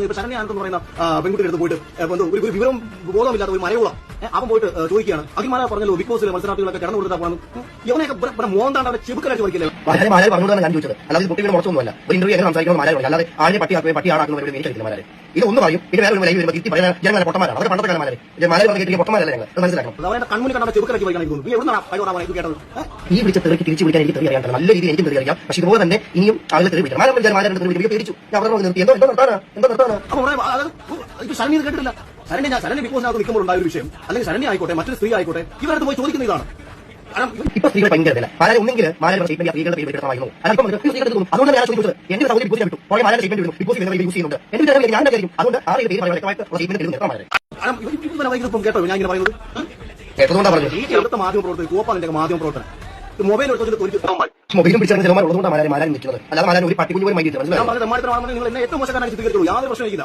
ഇപ്പൊ ശരണ്യാണെന്ന് പറയുന്ന പെൺകുട്ടിയുടെ അടുത്ത് പോയിട്ട് ഒരു വിവരവും ബോധമില്ലാത്ത ഒരു മലയോളം അവൻ പോയിട്ട് ചോദിക്കുകയാണ്. അഖിൽമാല പറഞ്ഞല്ലോ ബിഗ് ബോസിലെ മത്സരാർത്ഥികളൊക്കെ കിടന്നു കൊടുത്താൽ പോകണം. ഇവനെയൊക്കെ മോന്താണ്ട് അവിടെ ചെബുക്കലായിട്ട് പഠിക്കില്ലേ? മാലാരി പറഞ്ഞുകൊണ്ടാണ് ഞാൻ ചോദിച്ചത്. അല്ലാതെ കുട്ടിയുടെ മുറച്ചൊന്നുമല്ല. ഒരു ഇന്റർവ്യൂ എങ്ങനെ സംസാരിക്കുന്നത് മാലാരി, അല്ലാതെ ആളിനെ പട്ടിയാടാക്കുന്നവരുടെ എനിക്കറിയില്ല മാലാരി. ഇത് ഒന്ന് പറയും, പിന്നെ വേറെ ലൈവ് വരുമ്പോൾ തിരി പറയുന്ന ജനങ്ങളെ പൊട്ടന്മാരാണ്. അവർ പണ്ടത്തെ കാലം മാലാരി പറഞ്ഞ് കേട്ടിരിക്കുക പൊട്ടന്മാരല്ല. ഞങ്ങൾ മനസ്സിലാക്കണം. അവരുടെ കൺമുന്നിൽ കണ്ട ചെബുക്കലാക്കി പഠിക്കാൻ തോന്നുന്നു. എവിടെ ഇത് കേട്ടത്? ഈ വിളിച്ച തെറിക്ക് തിരിച്ചു വിളിക്കാൻ എനിക്ക് തെറി അറിയാൻ നല്ല രീതിയിൽ എനിക്കും തെറി അറിയാം. പക്ഷെ ഇതുപോലെ തന്നെ ഇനിയും ആളുകൾ തെറി വിളിക്കണം. മാലാരി തിരിച്ചു ഞാൻ അവരുടെ നിർത്തി എന്തോ നിർത്താനാ. ഇപ്പൊ ശരണ്യ കേട്ടിട്ടില്ല. ശരണ്യ ബിഗ് ബോസിനകത്ത് നിൽക്കുമ്പോൾ ഉണ്ടായ ഒരു വിഷയം, അല്ലെങ്കിൽ ശരണ്യ ആയിക്കോട്ടെ മറ്റൊരു സ്ത്രീ ആയിക്കോട്ടെ, ഇവരടുത്ത് പോയി ചോദിക്കുന്ന ഇതാണ്. ഇപ്പൊ സ്ത്രീകൾ ഭയങ്കര മാലാരി ഒന്നെങ്കിൽ മാലാരി സ്റ്റേറ്റ്മെന്റ് സ്ത്രീകളുടെ പേര് വ്യക്തമായിരുന്നു. അതുകൊണ്ട് ഞാൻ ചോദിച്ചത് എന്റെ സൗകര്യം ബിഗ് ബോസ് വിട്ടു കുറെ മാലാരി സ്റ്റേറ്റ്മെന്റ് വിടുന്നു. ബിഗ് ബോസ് യൂസ് ചെയ്യുന്നുണ്ട്. എന്റെ ഞാൻ കാര്യം അതുകൊണ്ട് ആ പേര് വ്യക്തമായിട്ട് സ്റ്റേറ്റ്മെന്റ് നിർത്താൻ കേട്ടോ ഞാൻ ഇങ്ങനെ പറയുന്നത്. കേട്ടതുകൊണ്ടാണ് പറഞ്ഞത്. ഈ അടുത്ത മാധ്യമ പ്രവർത്തകർ കോപ്പാലിന്റെ മാധ്യമ പ്രവർത്തനം മൊബൈൽ മൊബൈലും പിടിച്ചാൽ ചിലമാർ ഉള്ളതുകൊണ്ടാണ് മാലാരി നിൽക്കുന്നത്. അല്ലാതെ മാലാരി ഒരു പട്ടിക്കുഞ്ഞു പോലും മൈൻഡ് ഞാൻ പറഞ്ഞത് നിങ്ങൾ എന്നെ ഏറ്റവും മോശക്കാരായി ചിത്രീകരിച്ചുള്ളൂ. യാതൊരു പ്രശ്നമില്ല.